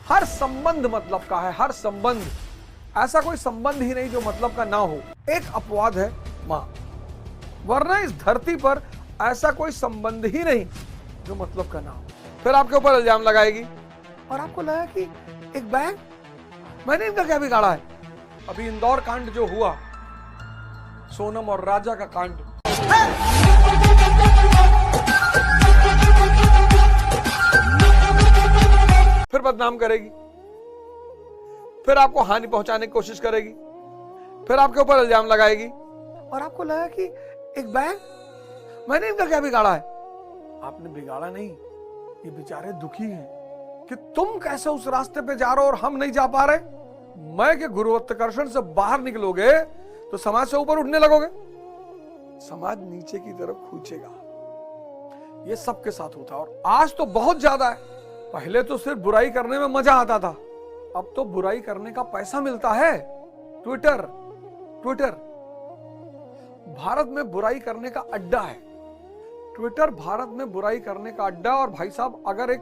हर संबंध मतलब का है, हर संबंध। ऐसा कोई संबंध ही नहीं जो मतलब का ना हो। एक अपवाद है मां, वरना इस धरती पर ऐसा कोई संबंध ही नहीं जो मतलब का ना हो। फिर आपके ऊपर इल्जाम लगाएगी और आपको लगा कि एक बैंक, मैंने इनका क्या बिगाड़ा है। अभी इंदौर कांड जो हुआ, सोनम और राजा का कांड, फिर बदनाम करेगी, फिर आपको हानि पहुंचाने की कोशिश करेगी, फिर आपके ऊपर इल्जाम लगाएगी और आपको लगा कि एक बैंक, मैंने इनका क्या बिगाड़ा है। आपने बिगाड़ा नहीं, ये बेचारे दुखी हैं कि तुम कैसे उस रास्ते पे जा रहे हो और हम नहीं जा पा रहे। मैं के गुरुत्वाकर्षण से बाहर निकलोगे तो समाज से ऊपर उठने लगोगे, समाज नीचे की तरफ खींचेगा। ये सबके साथ होता है और आज तो बहुत ज्यादा है। पहले तो सिर्फ बुराई करने में मजा आता था, अब तो बुराई करने का पैसा मिलता है। ट्विटर भारत में बुराई करने का अड्डा है। ट्विटर भारत में बुराई करने का अड्डा। और भाई साहब, अगर एक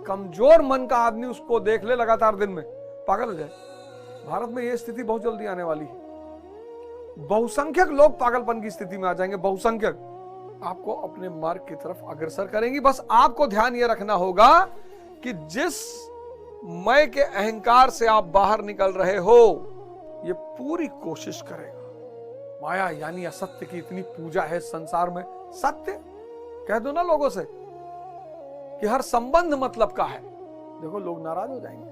कमजोर मन का आदमी उसको देख ले लगातार दिन में, पागल हो जाए। भारत में यह स्थिति बहुत जल्दी आने वाली है। बहुसंख्यक लोग पागलपन की स्थिति में आ जाएंगे। बहुसंख्यक आपको अपने मार्ग की तरफ अग्रसर करेंगी। बस आपको ध्यान यह रखना होगा कि जिस मैं के अहंकार से आप बाहर निकल रहे हो, ये पूरी कोशिश करेगा। माया यानी असत्य की इतनी पूजा है संसार में। सत्य कह दो ना लोगों से कि हर संबंध मतलब का है, देखो लोग नाराज हो जाएंगे।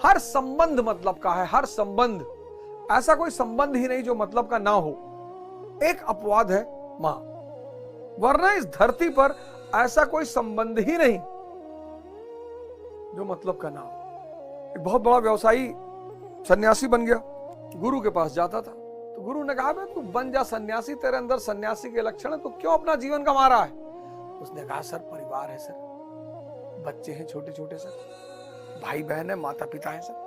हर संबंध मतलब का है, हर संबंध। ऐसा कोई संबंध ही नहीं जो मतलब का ना हो। एक अपवाद है मां, वरना इस धरती पर ऐसा कोई संबंध ही नहीं जो मतलब का ना हो। एक बहुत बड़ा व्यवसायी सन्यासी बन गया, गुरु के पास जाता था तो गुरु ने कहा, तू बन जा सन्यासी, तेरे अंदर सन्यासी के लक्षण है, तो क्यों अपना जीवन कमा रहा है। उसने कहा, सर परिवार है सर, बच्चे हैं छोटे छोटे सर, भाई बहन है, माता पिता है सर।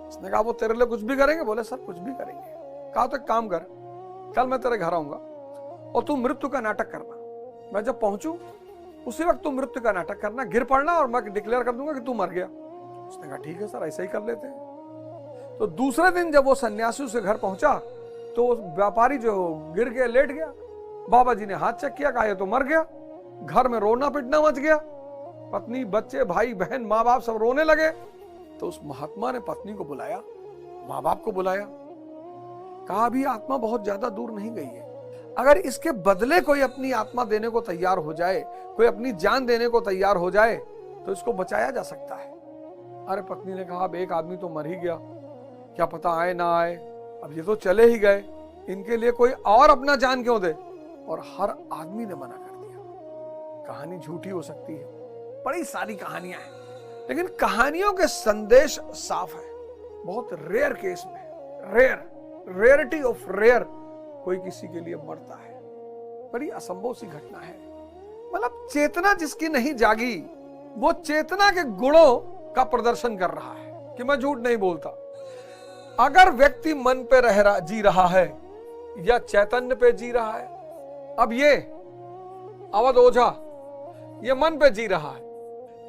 उसने कहा, वो तेरे लिए कुछ भी करेंगे। बोले, सर कुछ भी करेंगे। कहा, तो एक काम कर, कल मैं तेरे घर आऊंगा और तू मृत्यु का नाटक करना। मैं जब पहुंचू उसी वक्त तू मृत्यु का नाटक करना, गिर पड़ना और मैं डिक्लेयर कर दूंगा कि तू मर गया। उसने कहा, ठीक है सर, ऐसा ही कर लेते हैं। तो दूसरे दिन जब वो सन्यासी उसके घर पहुंचा तो व्यापारी जो गिर गया, लेट गया। बाबा जी ने हाथ चेक किया, कहा ये तो मर गया। घर में रोना पिटना मच गया। पत्नी, बच्चे, भाई बहन, माँ बाप सब रोने लगे। तो उस महात्मा ने पत्नी को बुलाया, माँ बाप को बुलाया, कहा अभी आत्मा बहुत ज्यादा दूर नहीं गई है, अगर इसके बदले कोई अपनी आत्मा देने को तैयार हो जाए, कोई अपनी जान देने को तैयार हो जाए तो इसको बचाया जा सकता है। अरे पत्नी ने कहा, अब एक आदमी तो मर ही गया, क्या पता आए ना आए, अब ये तो चले ही गए, इनके लिए कोई और अपना जान क्यों दे। और हर आदमी ने मना कर दिया। कहानी झूठी हो सकती है, बड़ी सारी कहानियां हैं, लेकिन कहानियों के संदेश साफ है। बहुत रेयर केस में, रेयरिटी ऑफ रेयर, कोई किसी के लिए मरता है। बड़ी असंभव सी घटना है। मतलब चेतना जिसकी नहीं जागी, वो चेतना के गुणों का प्रदर्शन कर रहा है कि मैं झूठ नहीं बोलता। अगर व्यक्ति मन पे जी रहा है या चैतन्य पे जी रहा है, अब ये अवध ओझा ये मन पे जी रहा है,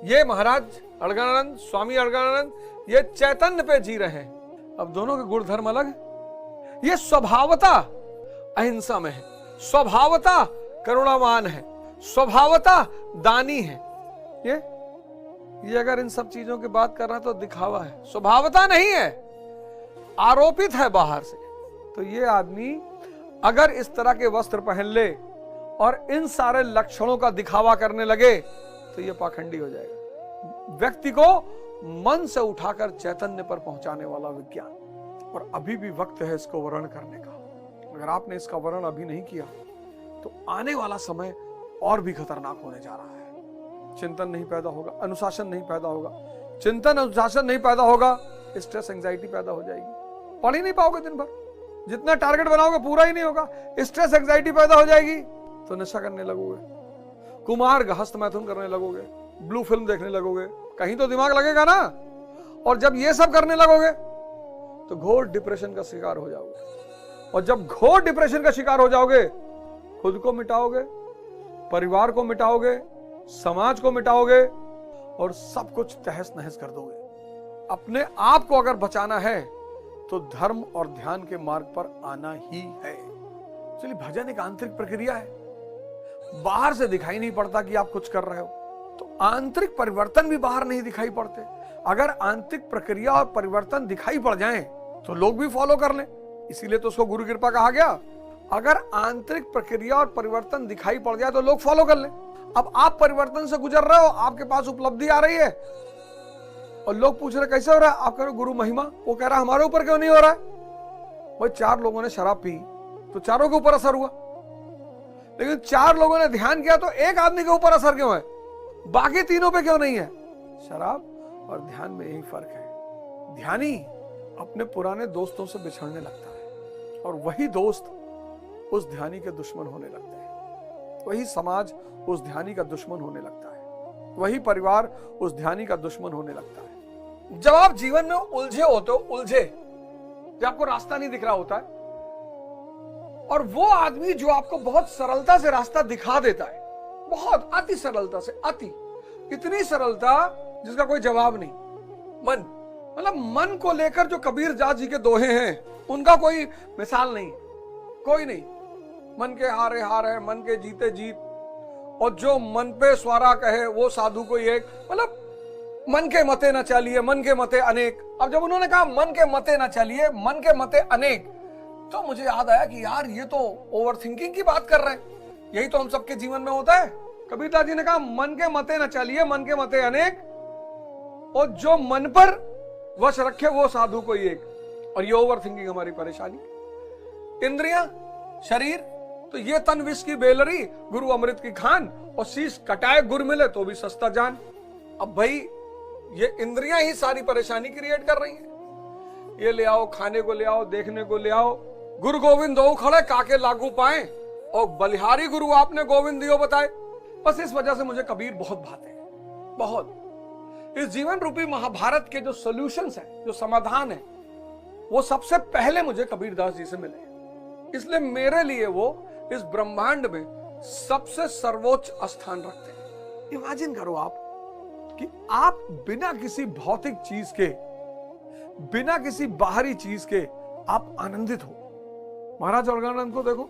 ये महाराज अड़गड़ानंद, स्वामी अड़गड़ानंद ये चैतन्य पे जी रहे हैं। अब दोनों के गुणधर्म अलग है। ये स्वभावता अहिंसा में है, स्वभावता करुणावान है, स्वभावता दानी है। ये अगर इन सब चीजों की बात कर रहा है तो दिखावा है, स्वभावता नहीं है, आरोपित है बाहर से। तो ये आदमी अगर इस तरह के वस्त्र पहन ले और इन सारे लक्षणों का दिखावा करने लगे तो ये पाखंडी हो जाएगा। व्यक्ति को मन से उठाकर चैतन्य पर पहुंचाने वाला विज्ञान। और अभी भी वक्त है इसको वर्णन करने का। अगर आपने इसका वर्णन अभी नहीं किया तो आने वाला समय और भी खतरनाक होने जा रहा है। चिंतन नहीं पैदा होगा, अनुशासन नहीं पैदा होगा। चिंतन अनुशासन नहीं पैदा होगा, स्ट्रेस एंजाइटी पैदा हो जाएगी, पढ़ ही नहीं पाओगे दिन भर, जितना टारगेट बनाओगे पूरा ही नहीं होगा, स्ट्रेस एंजाइटी पैदा हो जाएगी, तो नशा करने लगोगे, कुमार्ग हस्त मैथुन करने लगोगे, ब्लू फिल्म देखने लगोगे, कहीं तो दिमाग लगेगा ना। और जब ये सब करने लगोगे तो घोर डिप्रेशन का शिकार हो जाओगे। और जब घोर डिप्रेशन का शिकार हो जाओगे, खुद को मिटाओगे, परिवार को मिटाओगे, समाज को मिटाओगे और सब कुछ तहस नहस कर दोगे। अपने आप को अगर बचाना है तो धर्म और ध्यान के मार्ग पर आना ही है। चलिए, भजन एक आंतरिक प्रक्रिया है, बाहर से दिखाई नहीं पड़ता कि आप कुछ कर रहे हो, तो आंतरिक परिवर्तन भी बाहर नहीं दिखाई पड़ते। अगर आंतरिक प्रक्रिया और परिवर्तन दिखाई पड़ जाएं तो लोग भी फॉलो कर लें, इसीलिए तो उसको गुरु कृपा कहा गया। अगर आंतरिक प्रक्रिया और परिवर्तन दिखाई पड़ जाए तो लोग फॉलो कर लें। अब आप परिवर्तन से गुजर रहे हो, आपके पास उपलब्धि आ रही है और लोग पूछ रहे कैसे हो रहा है, आप कह रहे गुरु महिमा, वो कह रहा हमारे ऊपर क्यों नहीं हो रहा है। भाई 4 लोगों ने शराब पी तो चारों के ऊपर असर हुआ, लेकिन 4 लोगों ने ध्यान किया तो एक आदमी के ऊपर असर क्यों है, बाकी तीनों पे क्यों नहीं है। शराब और ध्यान में यही फर्क है। ध्यानी अपने पुराने दोस्तों से बिछड़ने लगता है और वही दोस्त उस ध्यानी के दुश्मन होने लगते हैं, वही समाज उस ध्यानी का दुश्मन होने लगता है, वही परिवार उस ध्यानी का दुश्मन होने लगता है। जब आप जीवन में उलझे होते हो, उलझे, जब आपको रास्ता नहीं दिख रहा होता है और वो आदमी जो आपको बहुत सरलता से रास्ता दिखा देता है, बहुत अति सरलता से, अति, इतनी सरलता जिसका कोई जवाब नहीं। मन, मतलब मन को लेकर जो कबीर दास जी के दोहे हैं उनका कोई मिसाल नहीं, कोई नहीं। मन के हारे हार है, मन के जीते जीत, और जो मन पे स्वारा कहे वो साधु कोई एक, मतलब मन के मते न चलिए, मन के मते अनेक। अब जब उन्होंने कहा मन के मते न चलिए, मन के मते अनेक, तो मुझे याद आया कि यार ये तो ओवर थिंकिंग की बात कर रहे हैं। यही तो हम सबके जीवन में होता है। कबीर दास जी ने कहा मन के मते न चलिए, मन के मते अनेक, और जो मन पर वश रखे वो साधु कोई एक। और ये ओवर थिंकिंग हमारी परेशानी। इंद्रियां, शरीर, तो ये तन विष की बेलरी, गुरु अमृत की खान, और शीश कटाए गुर मिले तो भी सस्ता जान। अब भाई ये इंद्रियां ही सारी परेशानी क्रिएट कर रही हैं। ये ले आओ, खाने को ले आओ, देखने को ले आओ, गुरु गोविंद दो खड़े काके लागू पाए, और बलिहारी गुरु आपने गोविंद दियो बताए। बस इस वजह से मुझे कबीर बहुत भाते हैं, बहुत। इस जीवन रूपी महाभारत के जो सॉल्यूशंस हैं, जो समाधान है, वो सबसे पहले मुझे कबीर दास जी से मिले। इसलिए मेरे लिए वो इस ब्रह्मांड में सबसे सर्वोच्च स्थान रखते हैं। इमेजिन करो आप कि आप बिना किसी भौतिक चीज के, बिना किसी बाहरी चीज के आप आनंदित हो। महाराज अलगानंद को देखो,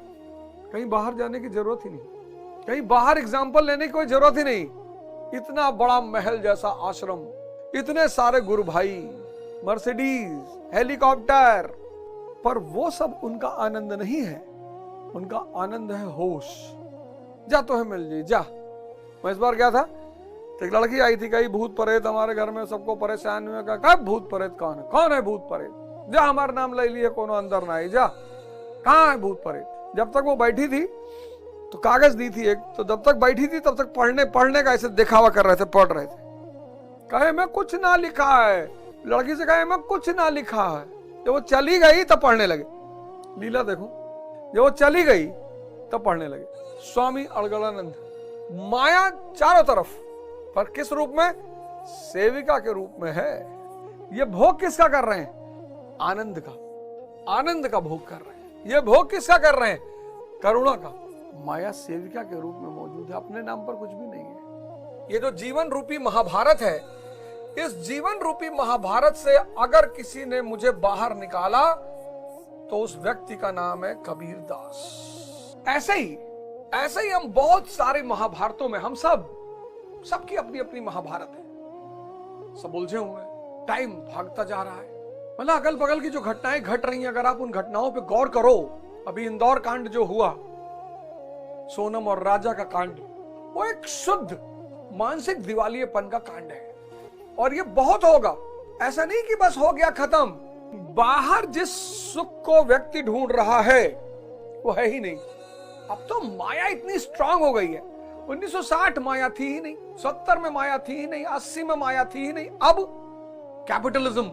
कहीं बाहर जाने की जरूरत ही नहीं, कहीं बाहर एग्जाम्पल लेने की कोई जरूरत ही नहीं। इतना बड़ा महल जैसा आश्रम, इतने सारे गुरु भाई, मर्सिडीज, हेलीकॉप्टर, पर वो सब उनका आनंद नहीं है। उनका आनंद है होश। जा तो है मिल जी, जा। मैं इस बार गया था, एक लड़की आई थी, कहीं भूत प्रेत हमारे घर में सबको परेशान हुए। कहा भूत प्रेत कौन है, कौन है भूत प्रेत, जा हमारा नाम ले लिए, कोनो अंदर ना आई, जा, कहाँ है भूत प्रेत। जब तक वो बैठी थी तो कागज दी थी एक, तो जब तक बैठी थी तब तक पढ़ने का ऐसे दिखावा कर रहे थे, पढ़ रहे थे। कहे मैं कुछ ना लिखा है, लड़की से कहे मैं कुछ ना लिखा है। जब वो चली गई तब पढ़ने लगे। लीला देखो, जब वो चली गई तब पढ़ने लगे। स्वामी अलगलानंद, माया चारों तरफ, पर किस रूप में, सेविका के रूप में है। ये भोग किसका कर रहे हैं, आनंद का, आनंद का भोग कर रहे हैं। ये भोग किसका कर रहे हैं, करुणा का। माया सेविका के रूप में मौजूद है, अपने नाम पर कुछ भी नहीं है। ये जो जीवन रूपी महाभारत है, इस जीवन रूपी महाभारत से अगर किसी ने मुझे बाहर निकाला तो उस व्यक्ति का नाम है कबीर दास। ऐसे ही हम बहुत सारे महाभारतों में, हम सबकी अपनी अपनी महाभारत है, सब उलझे हुए हैं, टाइम भागता जा रहा है। मतलब अगल बगल की जो घटनाएं घट रही हैं, अगर आप उन घटनाओं पे गौर करो, अभी इंदौर कांड जो हुआ, सोनम और राजा का कांड, वो एक शुद्ध मानसिक दिवालियेपन का कांड है। और ये बहुत होगा, ऐसा नहीं कि बस हो गया खत्म। बाहर जिस सुख को व्यक्ति ढूंढ रहा है वो है ही नहीं। अब तो माया इतनी स्ट्रांग हो गई है। 1960 माया थी ही नहीं, 70 में माया थी ही नहीं, 80 में माया थी ही नहीं। अब कैपिटलिज्म,